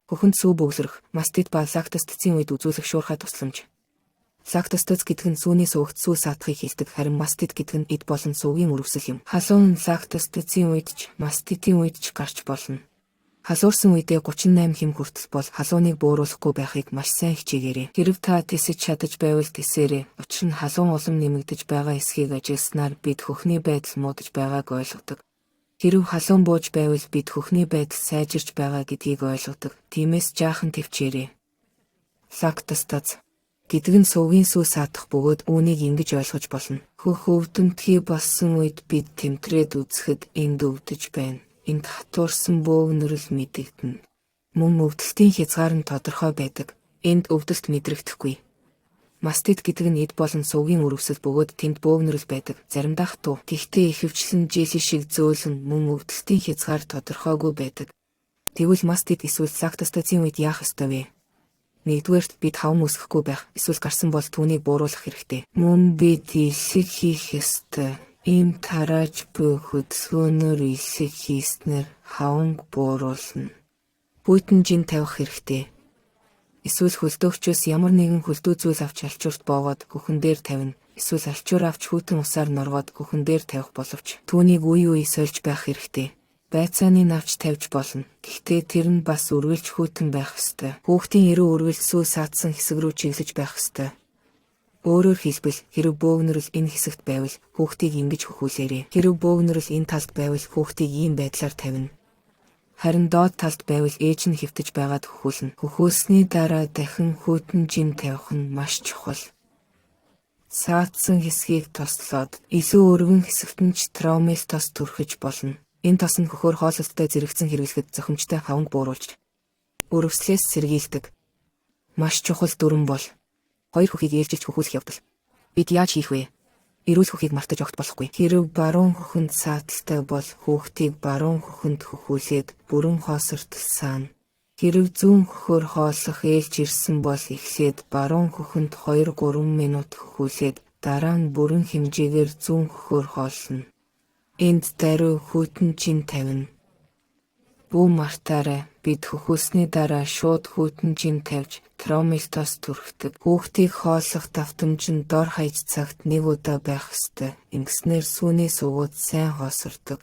Хөхөнд сүү бөглөрөх, мастит ба лактостацийн үед үзүүлэх шуурхай тусламж. Лактостоц гэдэг нь сүүний сувагт сүү саатахыг хийдэг, харин мастит гэдэг нь эд болон сувгийн үрвсэл юм. Халуун нь лактостацийн үед ч, маститийн үед ч гарч болно. Халуурсан үедээ 38 хэм хүртэл бол халууныг бууруулахгүй байхыг маш сайн хичээгээрэй. Хэрэв та тисэж чадаж байвал тисээрэй. Учир нь халуун улам нэмэгдэж байгаа эсхийг ажилласнаар бид хөхний байдал муудаж байгааг ойлгодог. Хэрэв халуун бууж байвал бид хөхний байдал сайжирч байгаа гэдгийг ойлгодог. Тиймээс жаахан төвчээрэй. Лактостоц гэдэг нь сувгийн сүү саатах бөгөөд үүнийг ингэж ойлгож болно. Хөх өвдөнтгий болсон үед бид тэмтрээд үзэхэд энд өвдөж байна. Энд хатуурсан бөөгнөрөл мэдэгдэнэ. Мөн өвдөлтийн хязгаар нь тодорхой байдаг. Энд өвдөлт мэдрэгдэхгүй. Мастит гэдэг нь эд болон сувгийн үрвсэл бөгөөд тэнд бөөгнөрөл байдаг. Заримдаа хатуу. Тэгтээ ихэвчлэн желий шиг зөөлөн мөн өвдөлтийн хязгаар тодорхойгүй байдаг. Тэгвэл мастит эсвэл лактостацийн үед яах ёстой вэ? Нэгдүгээрт бид хавн үсгэхгүй байх, эсвэл гарсан бол түүнийг бууруулах хэрэгтэй. Мөн бид илсэг хийх ёстой. Ийм тарааж буй хөдөлгөөнөөр илсэг хийснээр хавнг бууруулна. Бүйтэн жин тавих хэрэгтэй. Эсвэл хөлдөөгчөөс ямар нэгэн хөлдөө зүйл авч алчуурт боогоод хөхөн дээр тавина. Эсвэл алчуур авч хүүтэн усаар норгоод хөхөн дээр тавих боловч түүнийг үе үе сольж байх хэрэгтэй. Байцааны навч тавьж болно. Гэхдээ тэр нь бас үргэлж хүүтэн байх ёстой. Хүүхдийн эрүү үргэлж сүү саатсан хэсэг рүү чиглэж байх ёстой. Өөрөөр хэлбэл хэрэв бөөгнөрөл энэ хэсэгт байвал хүүхдийг ингэж хөхүүлээрэй. Хэрэв бөөгнөрөл энэ талд байвал хүүхдийг ийм байдлаар тавина. Харин доод талд байвал ээж нь хэвтэж байгаад хөхүүлнэ. Хөхүүлсний дараа дахин хүүтэн жин тавих нь маш чухал. Саатсан хэсгийг тослоод илүү өргөн хэсэгт нь ч тромес тос түрхэж болно. Энэ тос нь хөхөөр хоололттой зэрэгцэн хэрэглэхэд зохимжтой хавнг бууруулж өрөвслээс сэргийлдэг. Маш чухал дүрэн бол хоёр хөхийг ээлжилж хөхүүлэх явдал. Бид яаж хийх вэ? Эрүүл хөхийг мартаж огт болохгүй. Хэрэв баруун хөхөнд сааталтай бол хүүхдийг баруун хөхөнд хөхүүлээд бүрэн хоосортол саана. Хэрэв зүүн хөхөөр хооллох ээлж ирсэн бол эхлээд баруун хөхөнд 2-3 минут хөхүүлээд дараа нь бүрэн хэмжээгээр зүүн хөхөөр хооллоно. Энд даруй хүүтэн жин тавина. Бүү мартаарай. Бид хөхүүлсний дараа шууд хүүтэн жин тавьж тромелтос түрхдэг. Хүүхдийг хооллох давтамж нь дор хаяж цагт 1 удаа байх ёстой. Ингэснээр сүүний сувгууд сайн хоосордог.